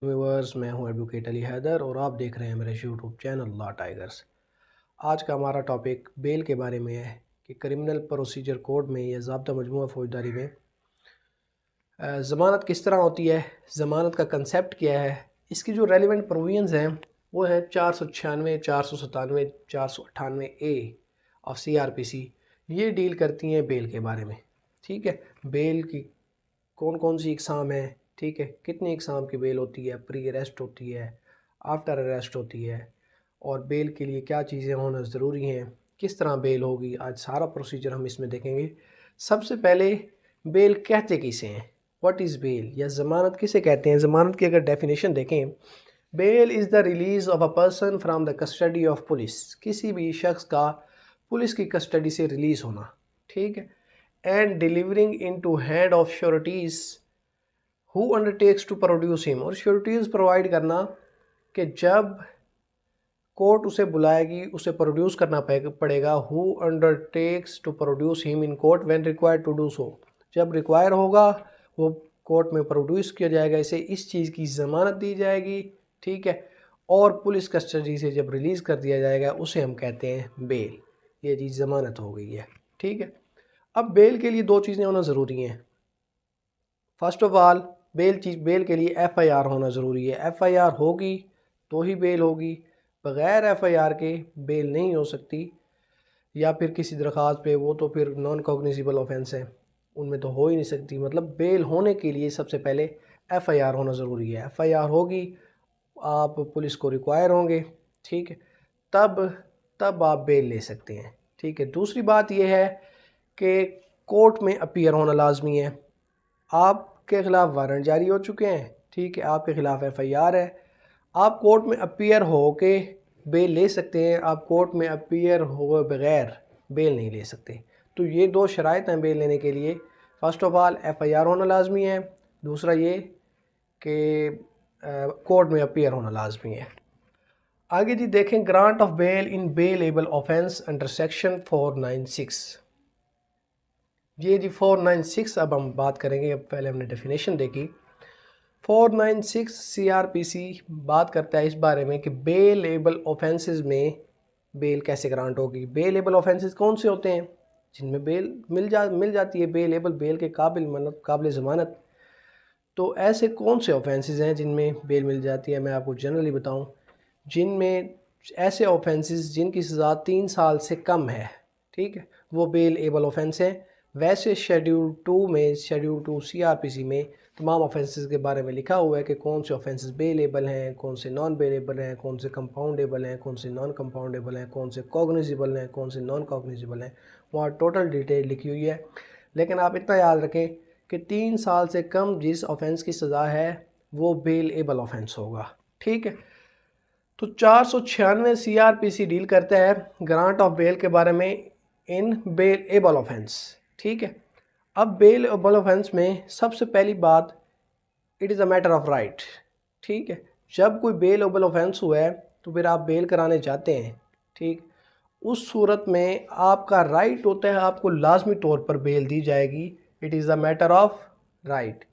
Viewers, मैं हूं advocate Ali Haider और आप देख रहे हैं मेरे यूट्यूब चैनल लॉ टाइगर्स। आज का हमारा टॉपिक बेल के बारे में है कि क्रिमिनल प्रोसीजर कोड में या ज़ाब्ता मजमूआ फ़ौजदारी में ज़मानत किस तरह होती है, ज़मानत का कंसेप्ट क्या है। इसकी जो रेलिवेंट प्रोविजंस हैं वो हैं 496, 497, 498A ऑफ CRPC। ये डील करती हैं बेल के बारे में। ठीक है, बेल की कौन कौन सी इकसाम है, ठीक है, कितनी इकसाम की बेल होती है, प्री अरेस्ट होती है, आफ्टर अरेस्ट होती है, और बेल के लिए क्या चीज़ें होना ज़रूरी हैं, किस तरह बेल होगी। आज सारा प्रोसीजर हम इसमें देखेंगे। सबसे पहले बेल कहते किसे हैं, व्हाट इज़ बेल या ज़मानत किसे कहते हैं। ज़मानत की अगर डेफिनेशन देखें, bail is the release of a person from the custody of police. किसी भी शख्स का पुलिस की कस्टडी से रिलीज़ होना, ठीक है। And delivering into hand of sureties who undertakes to produce him. और श्योरिटीज़ प्रोवाइड करना कि जब कोर्ट उसे बुलाएगी उसे प्रोड्यूस करना पड़ेगा। Who undertakes to produce him in court when required to do so. जब रिक्वायर होगा वो कोर्ट में प्रोड्यूस किया जाएगा, इसे इस चीज़ की ज़मानत दी जाएगी, ठीक है। और पुलिस कस्टडी से जब रिलीज़ कर दिया जाएगा उसे हम कहते हैं बेल। ये चीज़ ज़मानत हो गई है, ठीक है। अब बेल के लिए दो चीज़ें होना ज़रूरी हैं। फर्स्ट ऑफ ऑल, बेल के लिए FIR होना ज़रूरी है। FIR होगी तो ही बेल होगी, बग़ैर FIR के बेल नहीं हो सकती। या फिर किसी दरख्वास्त पे, वो तो फिर नॉन कॉग्निजिबल ऑफेंस है, उनमें तो हो ही नहीं सकती। मतलब बेल होने के लिए सबसे पहले FIR होना ज़रूरी है। FIR होगी, आप पुलिस को रिक्वायर होंगे, ठीक है, तब आप बेल ले सकते हैं, ठीक है। दूसरी बात यह है कि कोर्ट में अपीयर होना लाजमी है। आपके ख़िलाफ़ वारंट जारी हो चुके हैं, ठीक है, आपके ख़िलाफ़ FIR है, आप कोर्ट में अपीयर हो के बेल ले सकते हैं। आप कोर्ट में अपीयर हुए बग़ैर बेल नहीं ले सकते। तो ये दो शराइत हैं बेल लेने के लिए। फ़र्स्ट ऑफ़ ऑल FIR होना लाजमी है, दूसरा ये कि कोर्ट में अपीयर होना लाजमी है। आगे जी देखें, grant of bail in bailable offence under section 496। ये जी 496 अब हम बात करेंगे। अब पहले हमने डेफिनेशन देखी। 496 CRPC बात करता है इस बारे में कि बेलेबल ऑफेंसेस में बेल कैसे ग्रांट होगी। बेलेबल ऑफेंसेस कौन से होते हैं जिनमें बेल मिल जाती है, बेलेबल, बेल के काबिल, मतलब काबिल ज़मानत। तो ऐसे कौन से ऑफेंसेस हैं जिनमें बेल मिल जाती है। मैं आपको जनरली बताऊं, जिनमें ऐसे ऑफेंसेस जिनकी सज़ा 3 साल से कम है, ठीक है, वो बेल एबल ऑफेंस हैं। वैसे शेड्यूल 2 में, शेड्यूल 2 CRPC में तमाम ऑफेंसेस के बारे में लिखा हुआ है कि कौन से ऑफेंसेस बेलेबल हैं, कौन से नॉन बेलेबल हैं, कौन से कंपाउंडेबल हैं, कौन से नॉन कंपाउंडेबल हैं, कौन से कॉग्निजिबल हैं, कौन से नॉन कॉग्निजिबल हैं। वहाँ टोटल डिटेल लिखी हुई है। लेकिन आप इतना याद रखें कि 3 साल से कम जिस ऑफेंस की सज़ा है वो बेल एबल ऑफेंस होगा, ठीक है। तो 496 CRPC डील करता है ग्रांट ऑफ बेल के बारे में इन बेल एबल ऑफेंस, ठीक है। अब बेल एबल ऑफेंस में सबसे पहली बात, it is a matter of right, ठीक है। जब कोई बेल एबल ऑफेंस हुआ है तो फिर आप बेल कराने जाते हैं, ठीक। उस सूरत में आपका राइट होता है, आपको लाजमी तौर पर बेल दी जाएगी। It is a matter of right,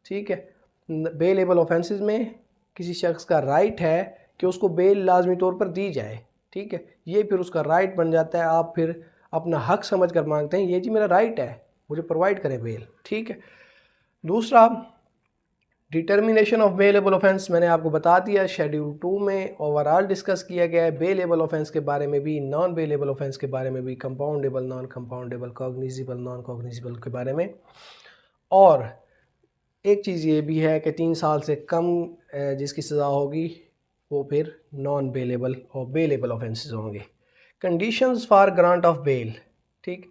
ठीक है। बेल एबल ऑफेंसेस में किसी शख्स का राइट है कि उसको बेल लाजमी तौर पर दी जाए, ठीक है। ये फिर उसका राइट बन जाता है। आप फिर अपना हक समझ कर मांगते हैं, ये जी मेरा राइट है, मुझे प्रोवाइड करें बेल, ठीक है। दूसरा, डिटर्मिनेशन ऑफ बेलेबल ऑफेंस मैंने आपको बता दिया। शेड्यूल 2 में ओवरऑल डिस्कस किया गया है बेलेबल ऑफेंस के बारे में भी, नॉन बेलेबल ऑफेंस के बारे में भी, compoundable, non compoundable, cognizable, non cognizable के बारे में। और एक चीज़ ये भी है कि 3 साल से कम जिसकी सज़ा होगी वो फिर नॉन बेलेबल और बेलेबल ऑफेंसेस होंगे। Conditions for grant of bail, ठीक।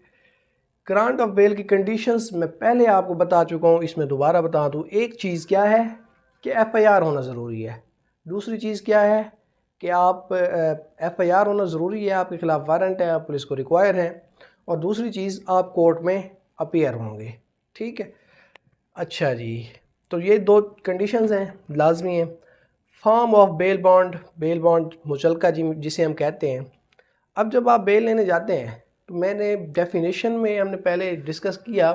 ग्रांट ऑफ बेल की कंडीशंस मैं पहले आपको बता चुका हूँ, इसमें दोबारा बता दूँ। एक चीज़ क्या है कि FIR होना ज़रूरी है। दूसरी चीज़ क्या है कि आप FIR होना ज़रूरी है, आपके ख़िलाफ़ वारंट है, आप पुलिस को रिक्वायर हैं। और दूसरी चीज़, आप कोर्ट में अपीयर होंगे, ठीक है। अच्छा जी, तो ये दो कंडीशंस हैं, लाजमी हैं। Form of bail bond, bail bond मुचलका जिसे हम कहते हैं। अब जब आप बेल लेने जाते हैं तो मैंने डेफिनेशन में हमने पहले डिस्कस किया,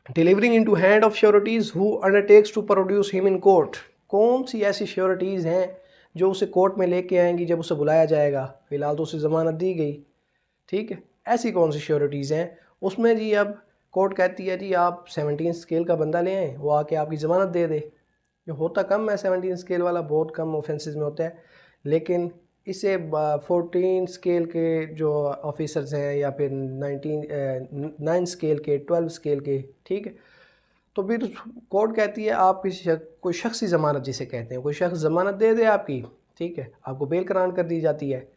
delivering into hand of sureties who undertakes to produce him in court. कौन सी ऐसी श्योरिटीज़ हैं जो उसे कोर्ट में लेके आएंगी जब उसे बुलाया जाएगा। फ़िलहाल तो उसे ज़मानत दी गई, ठीक है, ऐसी कौन सी श्योरिटीज़ हैं उसमें जी। अब कोर्ट कहती है जी आप 17 स्केल का बंदा ले आएँ, वो आके आपकी ज़मानत दे दे। ये होता कम है, 17 स्केल वाला बहुत कम ऑफेंसेस में होता है, लेकिन इसे 14 स्केल के जो ऑफिसर्स हैं या फिर 9 स्केल के, 12 स्केल के, ठीक है, तो फिर कोर्ट कहती है आप किसी कोई शख्सी ज़मानत जिसे कहते हैं, कोई शख्स ज़मानत दे दे आपकी, ठीक है, आपको बेल करार कर दी जाती है।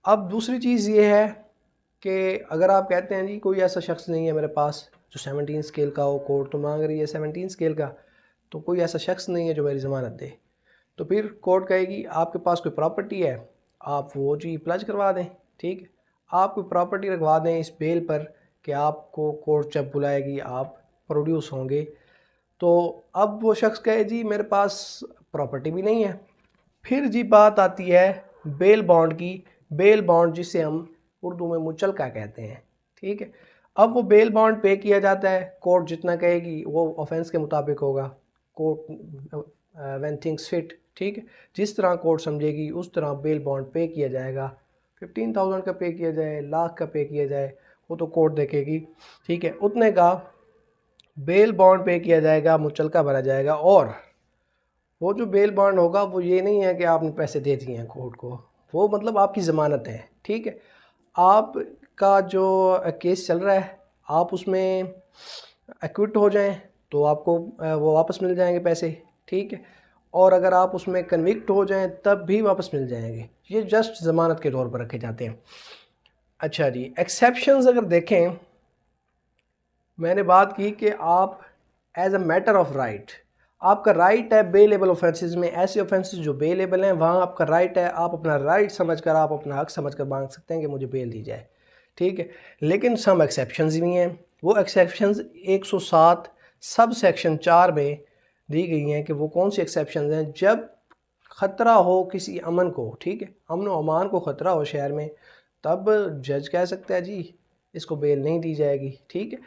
अब दूसरी चीज़ ये है कि अगर आप कहते हैं जी कोई ऐसा शख्स नहीं है मेरे पास जो 17 स्केल का हो, कोर्ट तो मांग रही है 17 स्केल का, तो कोई ऐसा शख्स नहीं है जो मेरी ज़मानत दे, तो फिर कोर्ट कहेगी आपके पास कोई प्रॉपर्टी है, आप वो जी प्लज करवा दें, ठीक है, आप कोई प्रॉपर्टी रखवा दें इस बेल पर कि आपको कोर्ट जब बुलाएगी आप प्रोड्यूस होंगे। तो अब वो शख्स कहे जी मेरे पास प्रॉपर्टी भी नहीं है। फिर जी बात आती है बेल बॉन्ड की। बेल बॉन्ड जिसे हम उर्दू में मुचलका कहते हैं, ठीक है। अब वो बेल बॉन्ड पे किया जाता है, कोर्ट जितना कहेगी वो ऑफेंस के मुताबिक होगा, कोर्ट व्हेन थिंग्स फिट, ठीक है, जिस तरह कोर्ट समझेगी उस तरह बेल बॉन्ड पे किया जाएगा। 15,000 का पे किया जाए, लाख का पे किया जाए, वो तो कोर्ट देखेगी, ठीक है, उतने का बेल बॉन्ड पे किया जाएगा, मुचलका भरा जाएगा। और वो जो बेल बॉन्ड होगा वो ये नहीं है कि आपने पैसे दे दिए हैं कोर्ट को, वो मतलब आपकी ज़मानत है, ठीक है। आपका जो केस चल रहा है आप उसमें एक्विट हो जाएं तो आपको वो वापस मिल जाएंगे पैसे, ठीक है, और अगर आप उसमें कन्विक्ट हो जाएं तब भी वापस मिल जाएंगे। ये जस्ट ज़मानत के तौर पर रखे जाते हैं। अच्छा जी, एक्सेप्शंस अगर देखें, मैंने बात की कि आप as a matter of right, आपका राइट है बेलेबल ऑफेंसेस में, ऐसे ऑफेंसेस जो बेलेबल हैं वहाँ आपका राइट है, आप अपना राइट समझकर, आप अपना हक समझकर मांग सकते हैं कि मुझे बेल दी जाए, ठीक है। लेकिन सम एक्सेप्शंस भी हैं। वो एक्सेप्शंस 107 सब सेक्शन 4 में दी गई हैं कि वो कौन सी एक्सेप्शंस हैं। जब ख़तरा हो किसी अमन को, ठीक है, अमन व अमान को ख़तरा हो शहर में, तब जज कह सकता है जी इसको बेल नहीं दी जाएगी, ठीक है।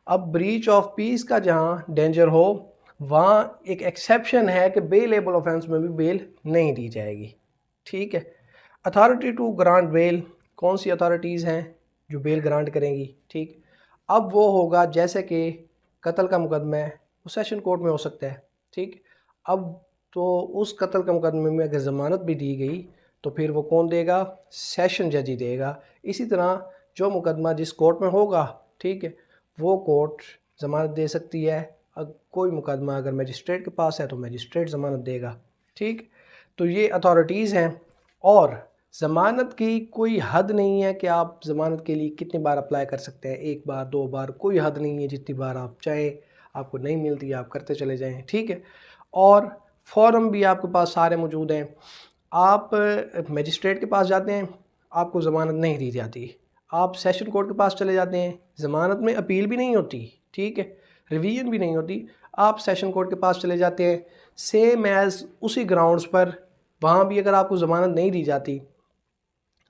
अब ब्रीच ऑफ पीस का जहाँ डेंजर हो वहाँ एक एक्सेप्शन है कि बेलेबल ऑफेंस में भी बेल नहीं दी जाएगी, ठीक है। अथॉरिटी टू ग्रांट बेल, कौन सी अथॉरिटीज़ हैं जो बेल ग्रांट करेंगी, ठीक। अब वो होगा जैसे कि कत्ल का मुकदमा है वो सेशन कोर्ट में हो सकता है, ठीक। अब तो उस कत्ल का मुकदमे में अगर ज़मानत भी दी गई तो फिर वो कौन देगा, सेशन जज ही देगा। इसी तरह जो मुकदमा जिस कोर्ट में होगा, ठीक है, वो कोर्ट ज़मानत दे सकती है। कोई मुकदमा अगर मजिस्ट्रेट के पास है तो मजिस्ट्रेट ज़मानत देगा, ठीक। तो ये अथॉरिटीज़ हैं। और ज़मानत की कोई हद नहीं है कि आप ज़मानत के लिए कितनी बार अप्लाई कर सकते हैं, 1 बार 2 बार, कोई हद नहीं है, जितनी बार आप चाहें, आपको नहीं मिलती आप करते चले जाएं, ठीक है। और फॉर्म भी आपके पास सारे मौजूद हैं। आप मजिस्ट्रेट के पास जाते हैं, आपको ज़मानत नहीं दी जाती, आप सेशन कोर्ट के पास चले जाते हैं, ज़मानत में अपील भी नहीं होती, ठीक है, रिवीजन भी नहीं होती, आप सेशन कोर्ट के पास चले जाते हैं, सेम एज़ उसी ग्राउंड्स पर, वहाँ भी अगर आपको ज़मानत नहीं दी जाती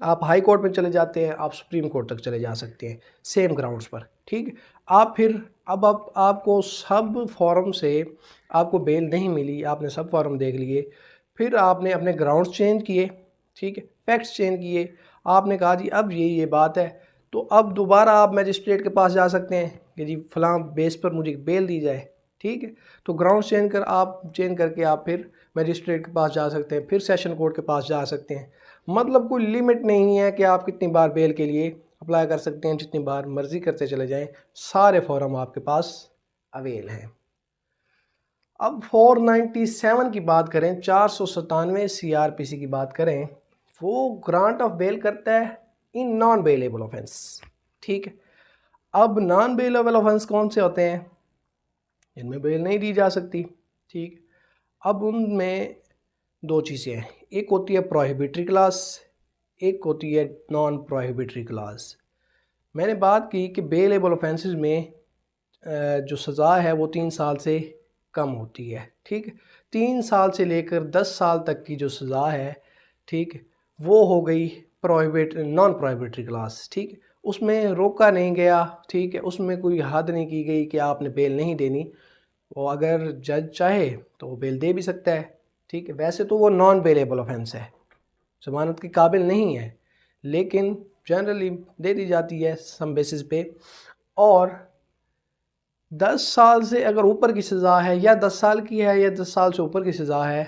आप हाई कोर्ट में चले जाते हैं, आप सुप्रीम कोर्ट तक चले जा सकते हैं सेम ग्राउंड्स पर, ठीक है। आप फिर अब आपको सब फॉर्म से आपको बेल नहीं मिली, आपने सब फॉर्म देख लिए, फिर आपने अपने ग्राउंड्स चेंज किए, ठीक है, फैक्ट्स चेंज किए, आपने कहा जी अब ये बात है, तो अब दोबारा आप मजिस्ट्रेट के पास जा सकते हैं कि जी फ़लाँ बेस पर मुझे बेल दी जाए, ठीक है। तो ग्राउंड चेंज करके आप फिर मजिस्ट्रेट के पास जा सकते हैं, फिर सेशन कोर्ट के पास जा सकते हैं। मतलब कोई लिमिट नहीं है कि आप कितनी बार बेल के लिए अप्लाई कर सकते हैं, जितनी बार मर्ज़ी करते चले जाएं, सारे फॉर्म आपके पास अवेल हैं। अब 497 की बात करें, 497 CRPC की बात करें, वो ग्रांट ऑफ बेल करता है इन नॉन बेलेबल ऑफेंस, ठीक है। अब नॉन बेलेबल ऑफेंस कौन से होते हैं, इनमें बेल नहीं दी जा सकती, ठीक। अब उनमें 2 चीज़ें हैं, एक होती है प्रोहिबिटरी क्लास, एक होती है नॉन प्रोहिबिटरी क्लास। मैंने बात की कि बेलेबल ऑफेंसेस में जो सज़ा है वो 3 साल से कम होती है, ठीक। 3 साल से लेकर 10 साल तक की जो सज़ा है, ठीक, वो हो गई नॉन प्रोहिबिटरी क्लास, ठीक। उसमें रोका नहीं गया, ठीक है, उसमें कोई हद नहीं की गई कि आपने बेल नहीं देनी, वो अगर जज चाहे तो वो बेल दे भी सकता है, ठीक है, वैसे तो वो नॉन बेलेबल ऑफेंस है, ज़मानत के काबिल नहीं है, लेकिन जनरली दे दी जाती है सम बेसिस पे। और 10 साल से अगर ऊपर की सज़ा है, या 10 साल की है, या 10 साल से ऊपर की सज़ा है,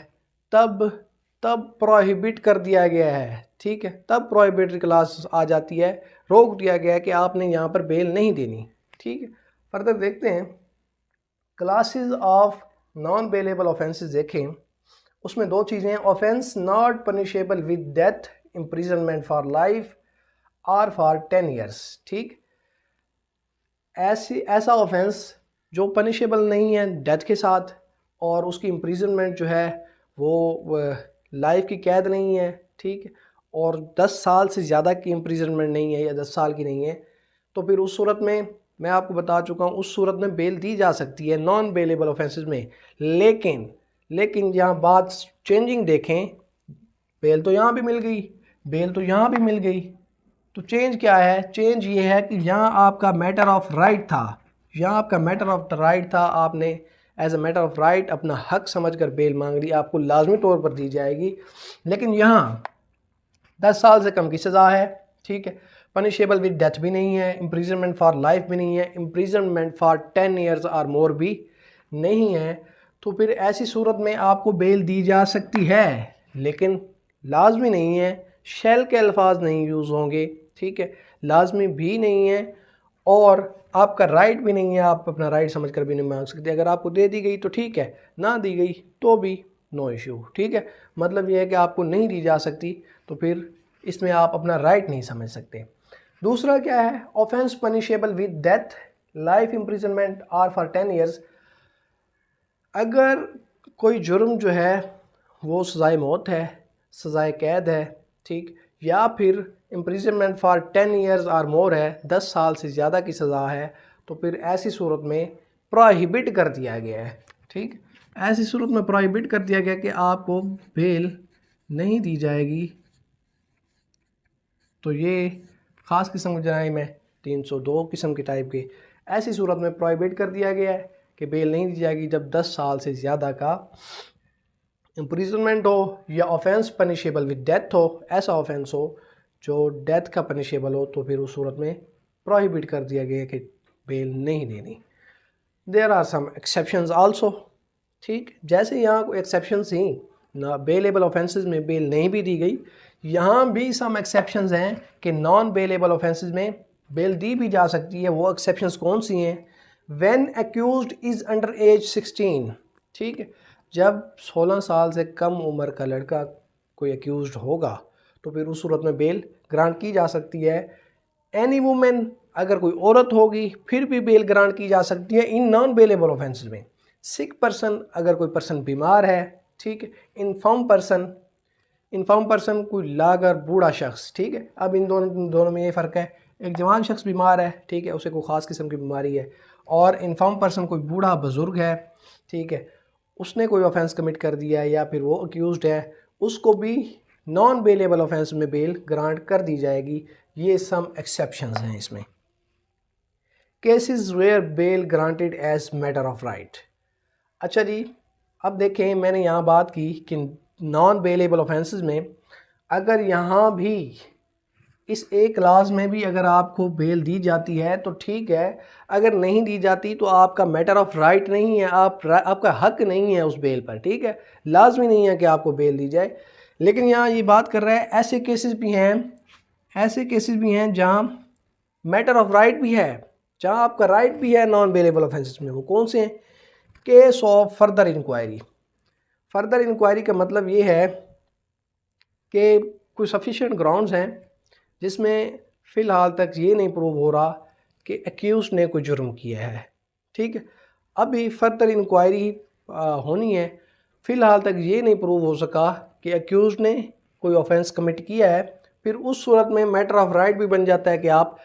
तब प्रोहिबिट कर दिया गया है। ठीक है, तब प्रोहिबिटरी क्लास आ जाती है, रोक दिया गया है कि आपने यहाँ पर बेल नहीं देनी। ठीक है, फर्दर देखते हैं classes of non bailable offences. देखें उसमें दो चीज़ें हैं, offence not punishable with death, imprisonment for life और फॉर 10 ईयर्स। ठीक, ऐसा ऑफेंस जो पनिशेबल नहीं है डेथ के साथ, और उसकी इम्प्रिजनमेंट जो है वो लाइफ की कैद नहीं है। ठीक, और 10 साल से ज़्यादा की इम्प्रिजनमेंट नहीं है, या 10 साल की नहीं है, तो फिर उस सूरत में मैं आपको बता चुका हूँ, उस सूरत में बेल दी जा सकती है नॉन बेलेबल ऑफेंसेस में। लेकिन यहाँ बात चेंजिंग देखें, बेल तो यहाँ भी मिल गई, बेल तो यहाँ भी मिल गई, तो चेंज क्या है? चेंज ये है कि यहाँ आपका मैटर ऑफ राइट था, यहाँ आपका मैटर ऑफ राइट था, आपने as a matter of right अपना हक समझकर बेल मांग ली, आपको लाजमी तौर पर दी जाएगी। लेकिन यहाँ 10 साल से कम की सज़ा है। ठीक है, पनिशेबल विद डेथ भी नहीं है, इम्प्रिजनमेंट फॉर लाइफ भी नहीं है, इम्प्रिजनमेंट फॉर 10 ईयर्स और मोर भी नहीं है। तो फिर ऐसी सूरत में आपको बेल दी जा सकती है, लेकिन लाजमी नहीं है, शैल के अल्फाज नहीं यूज़ होंगे। ठीक है, लाजमी भी नहीं है, और आपका राइट भी नहीं है, आप अपना राइट समझकर भी नहीं मांग सकते। अगर आपको दे दी गई तो ठीक है, ना दी गई तो भी नो इशू। ठीक है, मतलब यह है कि आपको नहीं दी जा सकती, तो फिर इसमें आप अपना राइट नहीं समझ सकते। दूसरा क्या है? Offence punishable with death, life imprisonment और फॉर 10 ईयर्स। अगर कोई जुर्म जो है वो सज़ाए मौत है, सज़ाए कैद है, ठीक, या फिर इम्प्रिजनमेंट फॉर 10 ईयर्स और मोर है, 10 साल से ज़्यादा की सज़ा है, तो फिर ऐसी सूरत में प्रोहिबिट कर दिया गया है। ठीक, ऐसी सूरत में प्रोहिबिट कर दिया गया कि आपको बेल नहीं दी जाएगी। तो ये ख़ास किस्म के जराइम है, 302 किस्म की टाइप के। ऐसी सूरत में प्रोहिबिट कर दिया गया है कि बेल नहीं दी जाएगी जब 10 साल से ज़्यादा का इम्प्रिजनमेंट हो, या ऑफेंस पनिशेबल विद डेथ हो, ऐसा ऑफेंस हो जो डेथ का पनिशेबल हो, तो फिर उस सूरत में प्रोहिबिट कर दिया गया कि बेल नहीं देनी। There are some exceptions also. ठीक, जैसे यहाँ को एक्सेप्शंस ही ना, बेलेबल ऑफेंसेस में बेल नहीं भी दी गई, यहाँ भी सम एक्सेप्शंस हैं कि नॉन बेलेबल ऑफेंसेस में बेल दी भी जा सकती है। वो एक्सेप्शंस कौन सी हैं? When accused is under as 16। ठीक है, जब 16 साल से कम उम्र का लड़का कोई एक्यूज्ड होगा, तो फिर उस सूरत में बेल ग्रांट की जा सकती है। एनी वुमेन, अगर कोई औरत होगी फिर भी बेल ग्रांट की जा सकती है इन नॉन बेलेबल ऑफेंसेस में। सिक पर्सन, अगर कोई पर्सन बीमार है, ठीक है। इन्फॉर्म पर्सन कोई लागर बूढ़ा शख्स, ठीक है। अब इन दोनों में ये फ़र्क है, एक जवान शख्स बीमार है, ठीक है, उसे कोई ख़ास किस्म की बीमारी है, और इन्फॉर्म पर्सन कोई बूढ़ा बुज़ुर्ग है, ठीक है, उसने कोई ऑफेंस कमिट कर दिया है या फिर वो अक्यूज़ड है, उसको भी नॉन बेलेबल ऑफेंस में बेल ग्रांट कर दी जाएगी। ये सम एक्सेप्शंस हैं इसमें। Cases where bail granted as matter of right. अच्छा जी, अब देखें, मैंने यहाँ बात की कि नॉन बेलेबल ऑफेंसेस में अगर यहाँ भी इस एक क्लास में भी अगर आपको बेल दी जाती है तो ठीक है, अगर नहीं दी जाती तो आपका मैटर ऑफ राइट नहीं है, आपका हक नहीं है उस बेल पर, ठीक है। लाजमी नहीं है कि आपको बेल दी जाए। लेकिन यहाँ ये बात कर रहा है ऐसे केसेस भी हैं जहाँ मैटर ऑफ राइट भी है, जहाँ आपका राइट भी है नॉन बेलेबल ऑफेंसेस में। वो कौन से हैं? Case of further inquiry. Further inquiry का मतलब ये है कि कोई सफिशिएंट ग्राउंड्स हैं जिसमें फ़िलहाल तक ये नहीं प्रूव हो रहा कि एक्यूज़ ने कोई जुर्म किया है, ठीक है। अभी फर्दर इंक्वायरी होनी है, फ़िलहाल तक ये नहीं प्रूव हो सका कि एक्यूज़ ने कोई ऑफेंस कमिट किया है, फिर उस सूरत में मैटर ऑफ राइट भी बन जाता है कि आप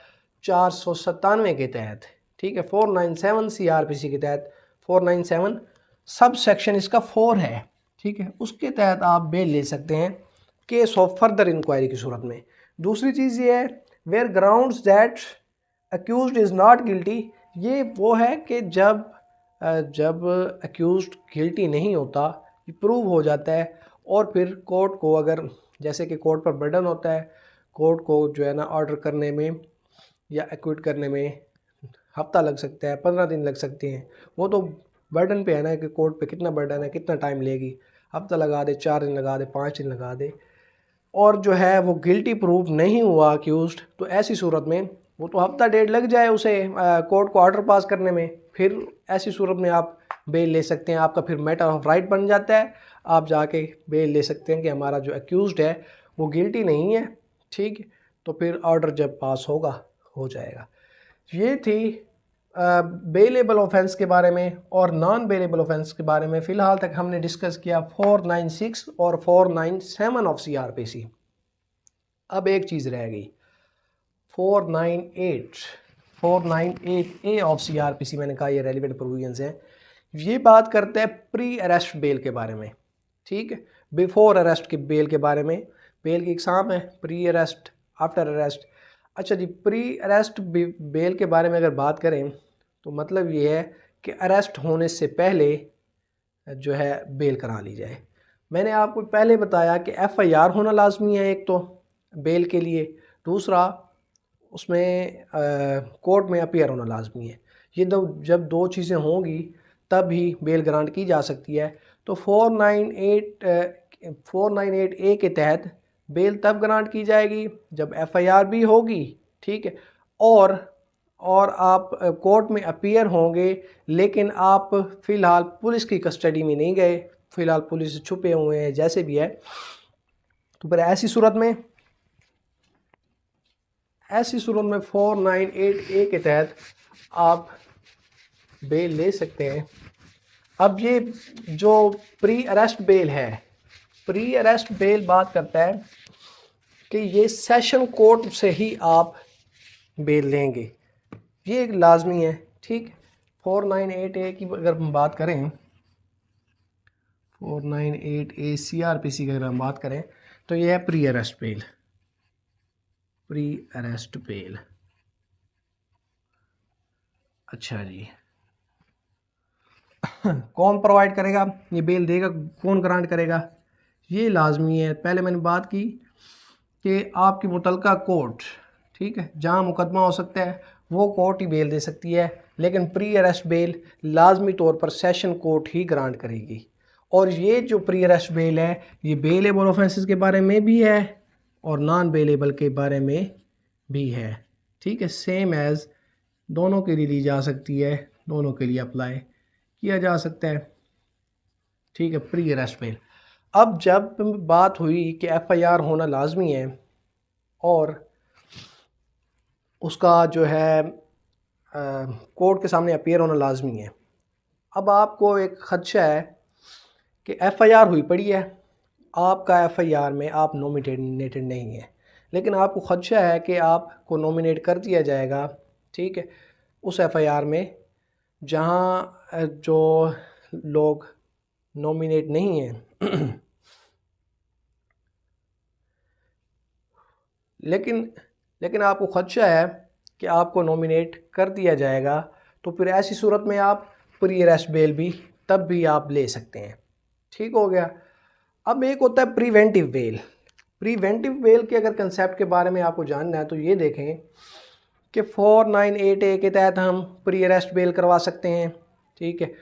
497 के तहत, ठीक है, 497 CRPC के तहत, 497 सब सेक्शन इसका 4 है, ठीक है, उसके तहत आप बेल ले सकते हैं केस ऑफ फर्दर इंक्वायरी की सूरत में। दूसरी चीज़ ये है where grounds that accused is not guilty. ये वो है कि जब अक्यूज्ड गिल्टी नहीं होता प्रूव हो जाता है और फिर कोर्ट को, अगर जैसे कि कोर्ट पर बर्डन होता है, कोर्ट को जो है ना ऑर्डर करने में या एक्विट करने में हफ्ता लग सकता है, 15 दिन लग सकते हैं। वो तो बर्डन पे है ना कि कोर्ट पे कितना बर्डन है, कितना टाइम लेगी, हफ्ता लगा दे, 4 दिन लगा दे, 5 दिन लगा दे, और जो है वो गिल्टी प्रूफ नहीं हुआ अक्यूज्ड, तो ऐसी सूरत में वो तो हफ्ता डेढ़ लग जाए उसे कोर्ट को ऑर्डर पास करने में। फिर ऐसी सूरत में आप बेल ले सकते हैं, आपका फिर मैटर ऑफ राइट बन जाता है, आप जाके बेल ले सकते हैं कि हमारा जो अक्यूज्ड है वो गिल्टी नहीं है, ठीक। तो फिर ऑर्डर जब पास होगा हो जाएगा। ये थी बेलेबल ऑफेंस के बारे में और नॉन बेलेबल ऑफेंस के बारे में। फ़िलहाल तक हमने डिस्कस किया 496 और 497 ऑफ CRPC। अब एक चीज़ रह गई 498A ऑफ CRPC। मैंने कहा ये रेलिवेंट प्रोविजंस हैं। ये बात करते हैं प्री अरेस्ट बेल के बारे में, ठीक है, बिफोर अरेस्ट के बेल के बारे में। बेल की इकसाम है प्री अरेस्ट, आफ्टर अरेस्ट। अच्छा जी, प्री अरेस्ट बेल के बारे में अगर बात करें तो मतलब ये है कि अरेस्ट होने से पहले जो है बेल करा ली जाए। मैंने आपको पहले बताया कि FIR होना लाजमी है एक तो बेल के लिए, दूसरा उसमें कोर्ट में अपीयर होना लाजमी है। ये जब दो चीज़ें होंगी तब ही बेल ग्रांट की जा सकती है। तो 498A के तहत बेल तब ग्रांट की जाएगी जब FIR भी होगी, ठीक है, और आप कोर्ट में अपीयर होंगे, लेकिन आप फ़िलहाल पुलिस की कस्टडी में नहीं गए, फ़िलहाल पुलिस से छुपे हुए हैं, जैसे भी है। तो फिर ऐसी सूरत में 498A के तहत आप बेल ले सकते हैं। अब ये जो प्री अरेस्ट बेल है, प्री अरेस्ट बेल बात करता है कि ये सेशन कोर्ट से ही आप बेल लेंगे, ये एक लाजमी है, ठीक। 498A की अगर हम बात करें, 498A CRPC की अगर हम बात करें तो ये है pre arrest bell. Pre arrest bell, अच्छा जी, कौन प्रोवाइड करेगा ये बेल, देगा कौन, ग्रांट करेगा, ये लाजमी है। पहले मैंने बात की कि आपकी मुतलका कोर्ट, ठीक है, जहाँ मुकदमा हो सकता है वो कोर्ट ही बेल दे सकती है, लेकिन प्री अरेस्ट बेल लाजमी तौर पर सेशन कोर्ट ही ग्रांट करेगी। और ये जो प्री अरेस्ट बेल है ये बेलेबल ऑफेंसेस के बारे में भी है और नॉन बेलेबल के बारे में भी है, ठीक है, सेम एज़ दोनों के लिए दी जा सकती है, दोनों के लिए अप्लाई किया जा सकता है, ठीक है, प्री अरेस्ट बेल। अब जब बात हुई कि FIR होना लाजमी है और उसका जो है कोर्ट के सामने अपीयर होना लाजमी है, अब आपको एक खदशा है कि FIR हुई पड़ी है, आपका FIR में आप नॉमिनेटेड नहीं है, लेकिन आपको खदशा है कि आपको नॉमिनेट कर दिया जाएगा, ठीक है, उस FIR में जहाँ जो लोग नॉमिनेट नहीं हैं लेकिन आपको खदशा है कि आपको नॉमिनेट कर दिया जाएगा, तो फिर ऐसी सूरत में आप प्री अरेस्ट बेल भी तब भी आप ले सकते हैं, ठीक हो गया। अब एक होता है प्रिवेंटिव बेल। प्रिवेंटिव बेल के अगर कंसेप्ट के बारे में आपको जानना है तो ये देखें कि 498A के तहत हम प्री अरेस्ट बेल करवा सकते हैं, ठीक है।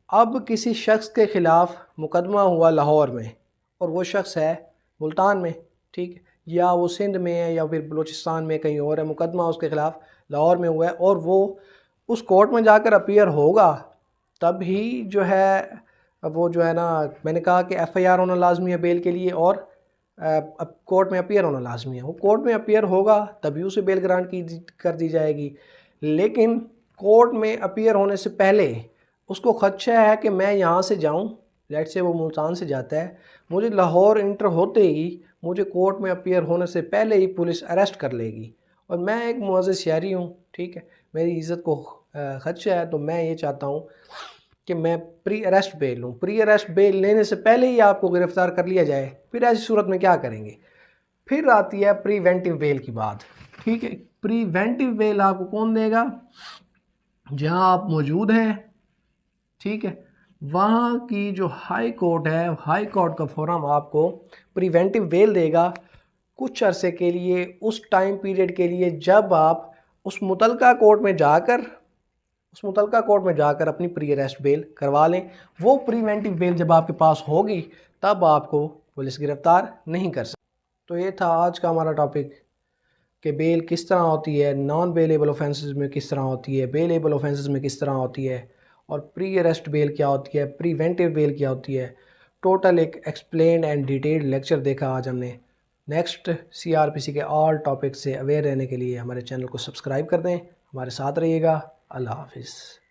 अब किसी शख्स के ख़िलाफ़ मुकदमा हुआ लाहौर में और वो शख्स है मुल्तान में, ठीक है, या वो सिंध में है या फिर बलूचिस्तान में कहीं और है, मुकदमा उसके ख़िलाफ़ लाहौर में हुआ है और वो उस कोर्ट में जाकर अपीयर होगा, तब ही जो है वो जो है ना, मैंने कहा कि FIR होना लाजमी है बेल के लिए और अब कोर्ट में अपीयर होना लाजमी है। वो कोर्ट में अपीयर होगा तभी उसे बेल ग्रांट कर दी जाएगी। लेकिन कोर्ट में अपीयर होने से पहले उसको खदशा है कि मैं यहाँ से जाऊँ, लेट से वो मुल्तान से जाता है, मुझे लाहौर इंटर होते ही मुझे कोर्ट में अपीयर होने से पहले ही पुलिस अरेस्ट कर लेगी और मैं एक मुअज़्ज़िज़ शहरी हूँ, ठीक है, मेरी इज़्ज़त को खदशा है, तो मैं ये चाहता हूँ कि मैं प्री अरेस्ट बेल लूँ। प्री अरेस्ट बेल लेने से पहले ही आपको गिरफ़्तार कर लिया जाए, फिर ऐसी सूरत में क्या करेंगे। फिर आती है प्रीवेंटिव बेल की बात, ठीक है। प्रीवेंटिव बेल आपको कौन देगा, जहाँ आप मौजूद हैं, ठीक है, वहाँ की जो हाई कोर्ट है, हाई कोर्ट का फोरम आपको प्रिवेंटिव बेल देगा कुछ अरसे के लिए, उस टाइम पीरियड के लिए जब आप उस मुतलका कोर्ट में जाकर अपनी प्री अरेस्ट बेल करवा लें। वो प्रिवेंटिव बेल जब आपके पास होगी तब आपको पुलिस गिरफ्तार नहीं कर सकती। तो ये था आज का हमारा टॉपिक कि बेल किस तरह होती है, नॉन बेलेबल ऑफेंसेस में किस तरह होती है, बेलेबल ऑफेंसेस में किस तरह होती है, और प्री अरेस्ट बेल क्या होती है, प्रिवेंटिव बेल क्या होती है। टोटल एक एक्सप्लेन एंड डिटेल्ड लेक्चर देखा आज हमने। नेक्स्ट CRPC के ऑल टॉपिक से अवेयर रहने के लिए हमारे चैनल को सब्सक्राइब कर दें, हमारे साथ रहिएगा। अल्लाह हाफिज़।